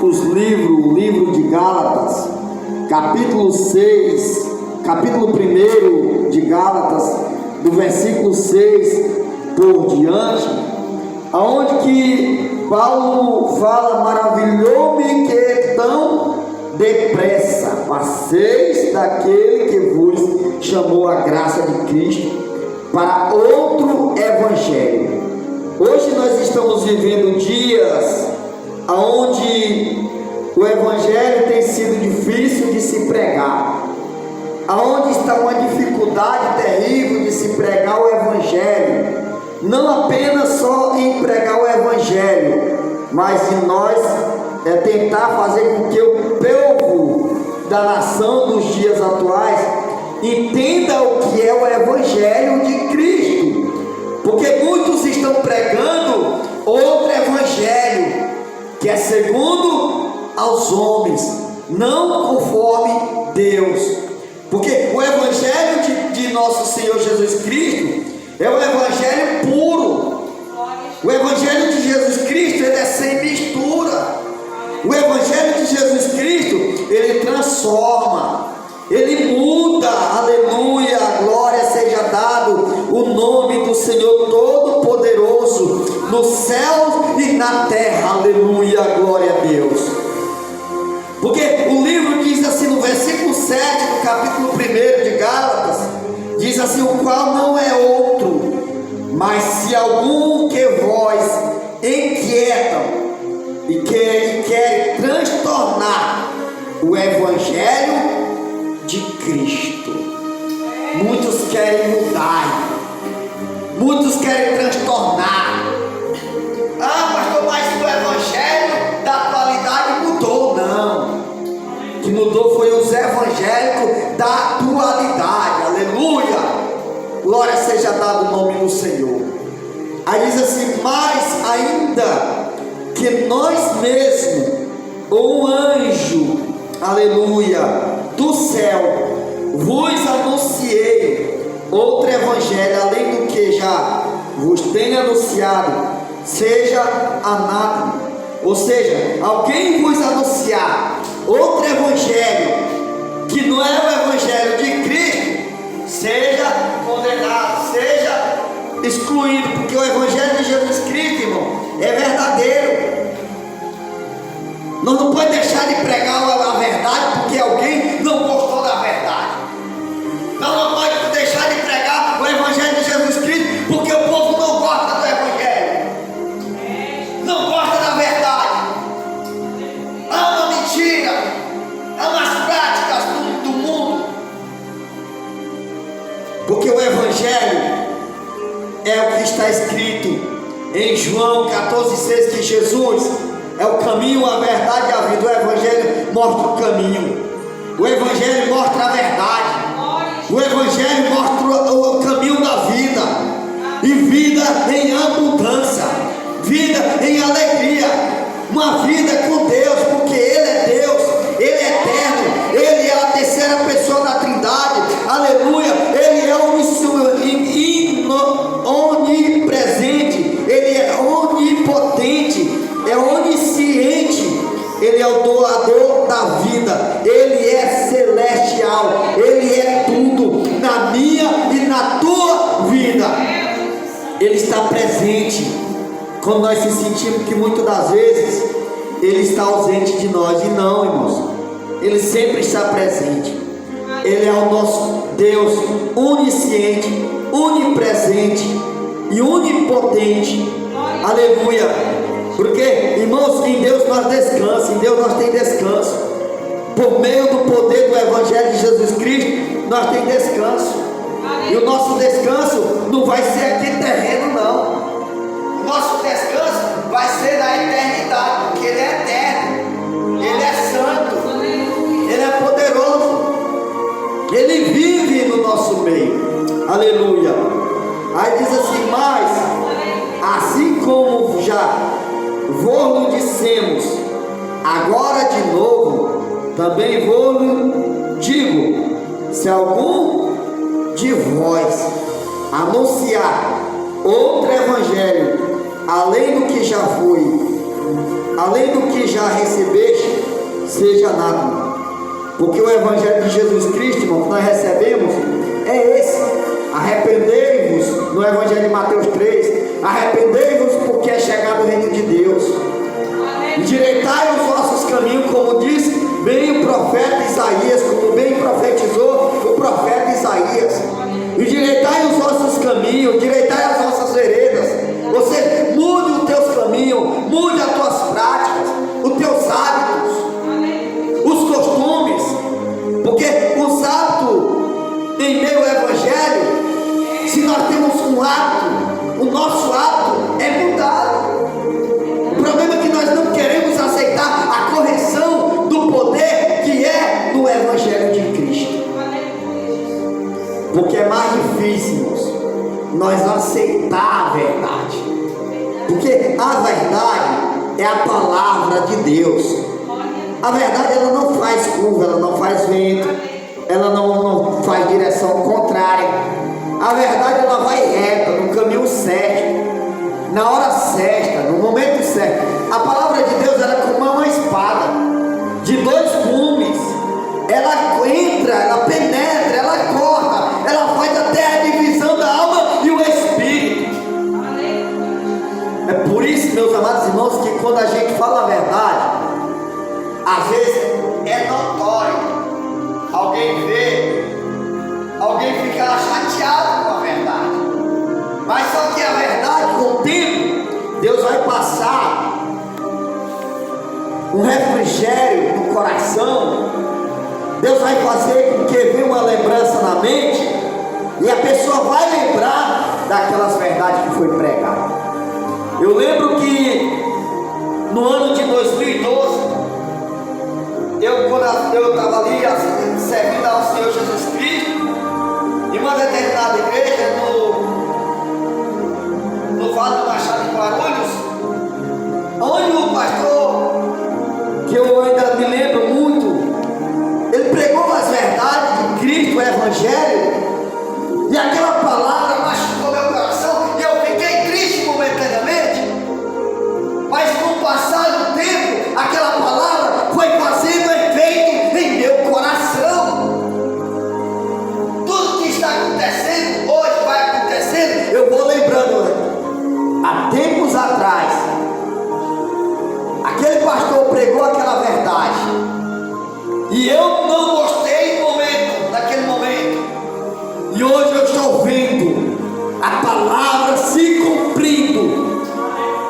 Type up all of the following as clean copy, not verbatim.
o livro de Gálatas, capítulo 6, capítulo 1 de Gálatas, do versículo 6 por diante, aonde que Paulo fala: maravilhou-me que tão depressa passeis daquele que vos chamou a graça de Cristo para outro evangelho. Hoje nós estamos vivendo dias onde o evangelho tem sido difícil de se pregar, aonde está uma dificuldade terrível de se pregar o evangelho, não apenas só em pregar o evangelho, mas em nós tentar fazer com que o povo da nação dos dias atuais entenda o que é o evangelho de Cristo, porque muitos estão pregando outro evangelho, que é segundo aos homens, não conforme Deus. Porque o evangelho de nosso Senhor Jesus Cristo é o evangelho puro. O evangelho de Jesus Cristo, ele é sem mistura. O evangelho de Jesus Cristo, ele transforma, ele muda. Aleluia, glória seja dado o nome do Senhor Todo-Poderoso nos céus e na terra. Aleluia, glória a Deus. Porque o livro diz assim no versículo 7 do capítulo 1 de Gálatas, diz assim: o qual não é outro, mas se algum que vós inquietam e quer transtornar o evangelho de Cristo. Muitos querem mudar, muitos querem transtornar. Ah, pastor, mas o evangelho da atualidade mudou. Não, o que mudou foi os evangélicos da atualidade. Aleluia, glória seja dado o nome do Senhor. Aí diz assim: mais ainda que nós mesmos, ou um anjo, aleluia, do céu, vos anunciei outro evangelho, além do que já vos tenho anunciado, seja anátema. Ou seja, alguém vos anunciar outro evangelho, que não é o evangelho de Cristo, seja condenado, seja excluído, porque o evangelho de Jesus Cristo, irmão, é verdadeiro. Nós não podemos deixar de pregar a verdade porque alguém não gostou da verdade. Nós não podemos deixar de pregar o evangelho de Jesus Cristo porque o povo não gosta do evangelho, não gosta da verdade, ama a mentira, ama as práticas do mundo. Porque o evangelho é o que está escrito em João 14,6, que Jesus é o caminho, a verdade e a vida. O evangelho mostra o caminho, o evangelho mostra a verdade, o evangelho mostra o caminho da vida, e vida em abundância, vida em alegria, uma vida com Deus, porque Ele é Deus, Ele é eterno, Ele é a terceira pessoa da Trindade. Aleluia, Ele é onipresente, Ele é onipotente, é onisciente, Ele é o doador da vida, Ele é celestial, Ele é tudo na minha e na tua vida. Ele está presente quando nós se sentimos que muitas das vezes Ele está ausente de nós. E não, irmãos, Ele sempre está presente. Ele é o nosso Deus onisciente, onipresente e onipotente. Aleluia. Porque, irmãos, em Deus nós descansamos, em Deus nós temos descanso. Por meio do poder do evangelho de Jesus Cristo, nós temos descanso. E o nosso descanso não vai ser aqui terreno, não. O nosso descanso vai ser na eternidade, porque Ele é eterno, Ele é santo, Ele é poderoso, Ele vive no nosso meio. Aleluia. Aí diz assim: mas assim como já vos dissemos, agora de novo também vos digo: se algum de vós anunciar outro evangelho além do que já foi além do que já recebeste, seja nada. Porque o Evangelho de Jesus Cristo, irmão, que nós recebemos, é esse: arrependei-vos, no Evangelho de Mateus 3, arrependei-vos porque é chegado o reino de Deus, endireitai os vossos caminhos, como diz bem o profeta Isaías, como bem profetizou o profeta Isaías. Endireitai os vossos caminhos, endireitai as vossas veredas. Você mude os teus caminhos, mude as tuas práticas, os teus hábitos, os costumes, porque os hábitos em meio ao Evangelho, se nós temos um hábito, o nosso hábito é mudado. O problema é que nós não queremos aceitar a correção do poder que é no Evangelho de Cristo, porque é mais difícil, irmãos, nós aceitar a verdade, porque a verdade é a palavra de Deus. A verdade, ela não faz curva, ela não faz vento, ela não faz direção contrária. A verdade, ela vai reta, no caminho certo, na hora certa, no momento certo. A palavra de Deus, ela é como uma espada de dois gumes. Ela entra, ela penetra, ela corta, ela faz até a divisão da alma e o espírito. É por isso, meus amados irmãos, que quando a gente fala a verdade, às vezes é notório, alguém vê, alguém fica chateado com a verdade, mas só que a verdade, com o tempo, Deus vai passar um refrigério no coração. Deus vai fazer com que venha uma lembrança na mente, e a pessoa vai lembrar daquelas verdades que foi pregada. Eu lembro que no ano de 2012, quando eu estava ali servindo ao Senhor Jesus Cristo, em uma determinada igreja no Vale do Machado, em Guarulhos, onde o pastor, que eu ainda me lembro muito, ele pregou as verdades de Cristo, o Evangelho, e aquela palavra machucou meu coração, e eu fiquei triste momentaneamente, mas com o passar do tempo, aquela palavra foi fazendo efeito em meu coração. Tudo que está acontecendo hoje, vai acontecendo, eu vou lembrando, há tempos atrás, aquele pastor pregou aquela verdade, e eu não gostei daquele momento, e hoje eu estou vendo a palavra se cumprindo,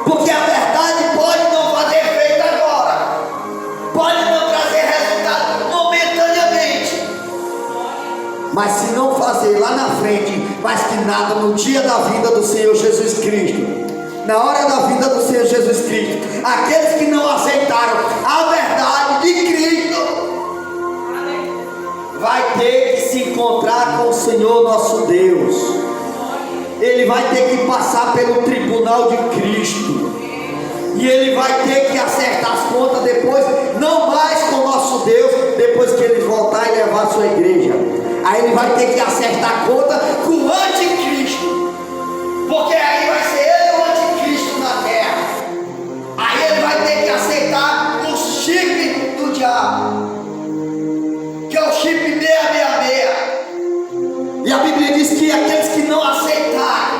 porque a verdade pode não fazer efeito agora, pode não trazer resultado momentaneamente, mas se não fazer lá na frente, mais que nada no dia da vinda do Senhor Jesus Cristo, na hora da vinda do Senhor Jesus Cristo, aqueles que não aceitaram a verdade de Cristo, vai ter que se encontrar com o Senhor nosso Deus. Ele vai ter que passar pelo tribunal de Cristo, e ele vai ter que acertar as contas depois, não mais com o nosso Deus, depois que ele voltar e levar a sua igreja. Aí ele vai ter que acertar a conta com o anticristo, porque aí vai ser ele o anticristo na terra. Aí ele vai ter que aceitar o chip do diabo, que é o chip 666. E a Bíblia diz que aqueles que não aceitarem,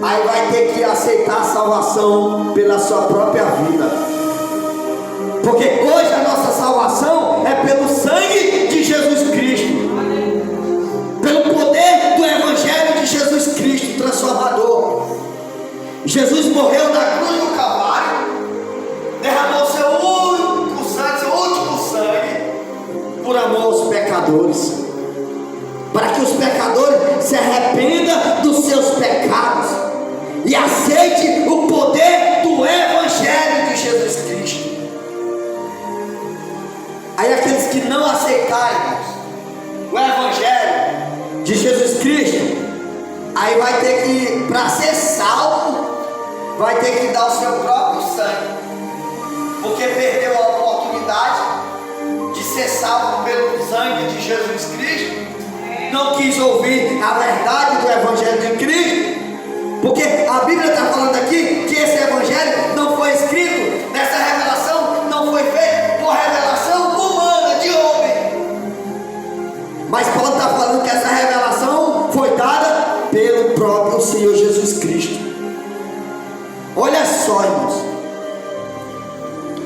aí vai ter que aceitar a salvação pela sua própria vida, porque hoje a nossa salvação é pelo sangue de Jesus Cristo, pelo poder do Evangelho de Jesus Cristo transformador. Jesus morreu na cruz do Calvário, derramou seu único sangue, seu último sangue, por amor aos pecadores, para que os pecadores se arrependam dos seus pecados e aceite o poder do Evangelho de Jesus Cristo. Aí aqueles que não aceitarem o Evangelho de Jesus Cristo, aí vai ter que, para ser salvo, vai ter que dar o seu próprio sangue, porque perdeu a oportunidade de ser salvo pelo sangue de Jesus Cristo, não quis ouvir a verdade do Evangelho de Cristo, porque a Bíblia está falando aqui que esse Evangelho não foi escrito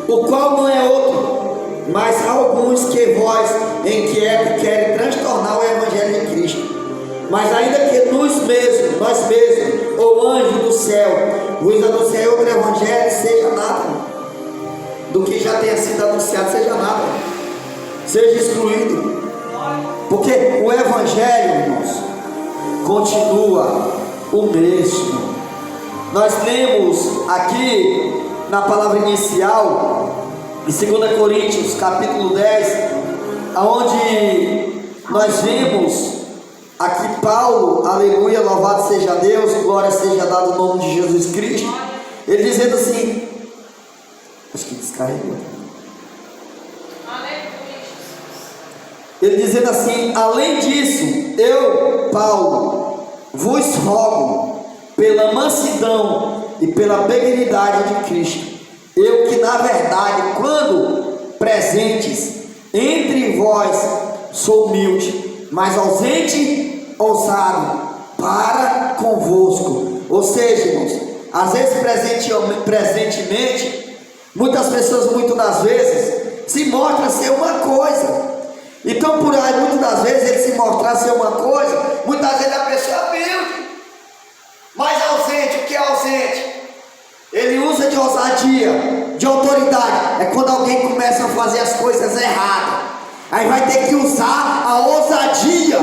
o qual não é outro, mas alguns que vós inquietos querem transtornar o evangelho de Cristo. Mas ainda que nós mesmos, ou anjo do céu, vos anunciei outro evangelho, seja nada do que já tenha sido anunciado, seja nada, seja excluído, porque o evangelho, irmãos, continua o mesmo. Nós lemos aqui na palavra inicial, em 2 Coríntios capítulo 10, aonde nós vemos aqui Paulo, aleluia, louvado seja Deus, glória seja dado o nome de Jesus Cristo, ele dizendo assim, acho que descarregou, ele dizendo assim: além disso, eu, Paulo, vos rogo pela mansidão e pela benignidade de Cristo, eu que na verdade, quando presentes entre vós, sou humilde, mas ausente, ousado para convosco. Ou seja, irmãos, às vezes presentemente, muitas pessoas, muitas das vezes, se mostram ser uma coisa. Então, por aí, muitas das vezes, ele se mostrar ser uma coisa, muitas vezes a pessoa é humilde, mas ausente. O que é ausente? Ele usa de ousadia, de autoridade. É quando alguém começa a fazer as coisas erradas, aí vai ter que usar a ousadia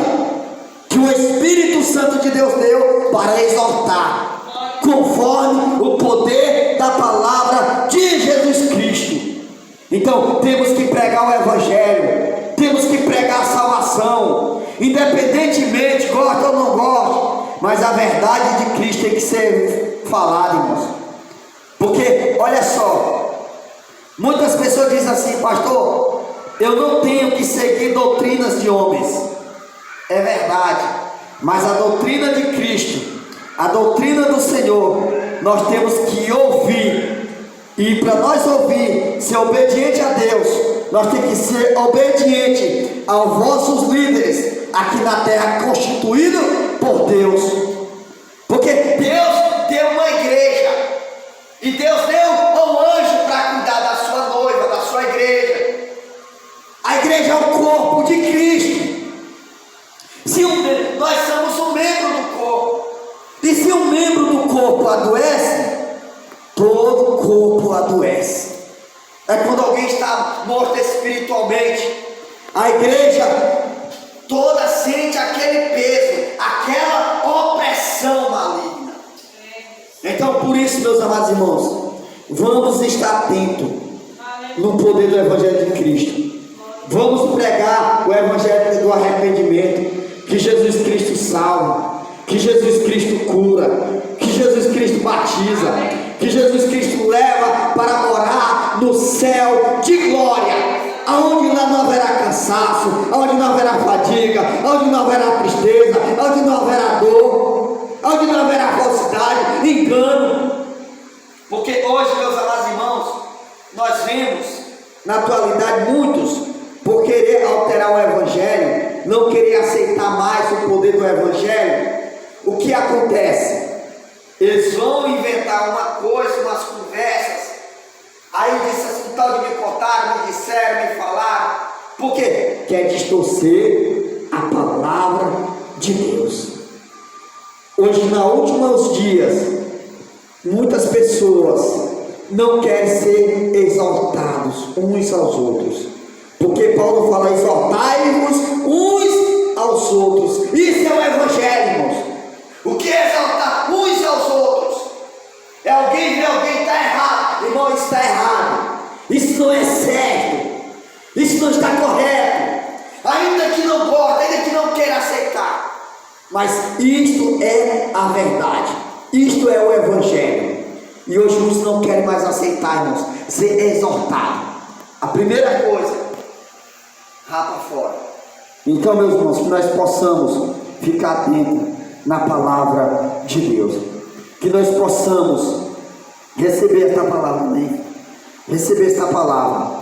que o Espírito Santo de Deus deu para exortar, conforme o poder da palavra de Jesus Cristo. Então temos que pregar o Evangelho, temos que pregar a salvação, independentemente, gosta ou não gosta, mas a verdade de Cristo tem que ser falada, irmãos. Porque, olha só, muitas pessoas dizem assim: pastor, eu não tenho que seguir doutrinas de homens. É verdade, mas a doutrina de Cristo, a doutrina do Senhor, nós temos que ouvir. E para nós ouvir, ser obediente a Deus, nós temos que ser obediente aos vossos líderes aqui na terra, constituído por Deus. Porque Deus deu uma igreja, e Deus deu um anjo para cuidar da sua noiva, da sua igreja. A igreja é o corpo de Cristo. Nós somos um membro do corpo, e se um membro do corpo adoece, todo o corpo adoece. É quando alguém está morto espiritualmente, a igreja toda sente aquele peso, aquela opressão maligna. Então, por isso, meus amados irmãos, vamos estar atentos no poder do Evangelho de Cristo. Vamos pregar o Evangelho do arrependimento, que Jesus Cristo salva, que Jesus Cristo cura, que Jesus Cristo batiza, que Jesus Cristo leva para morar no céu de glória, aonde lá não haverá cansaço, aonde não haverá fadiga, aonde não haverá tristeza, aonde não haverá dor, aonde não haverá falsidade, engano. Porque hoje, meus amados irmãos, nós vemos na atualidade muitos, por querer alterar o Evangelho, não querer aceitar mais o poder do Evangelho, o que acontece? Eles vão inventar uma coisa, umas conversas, aí diz assim, tal de me contaram, me disseram, me falaram, por quê? Quer distorcer a palavra de Deus. Hoje, nos últimos dias, muitas pessoas não querem ser exaltados uns aos outros, porque Paulo fala: exaltai-vos uns aos outros. Isso é o Evangelho, irmãos. O que é exaltar uns aos outros? É alguém ver alguém está errado, irmão, isso está errado, isso não é certo, isso não está correto, ainda que não goste, ainda que não queira aceitar, mas isto é a verdade, isto é o Evangelho. E hoje uns não querem mais aceitar, irmãos, ser exortado. A primeira coisa, rapa fora. Então, meus irmãos, que nós possamos ficar atentos na palavra de Deus, que nós possamos receber esta palavra, amém? Receber esta palavra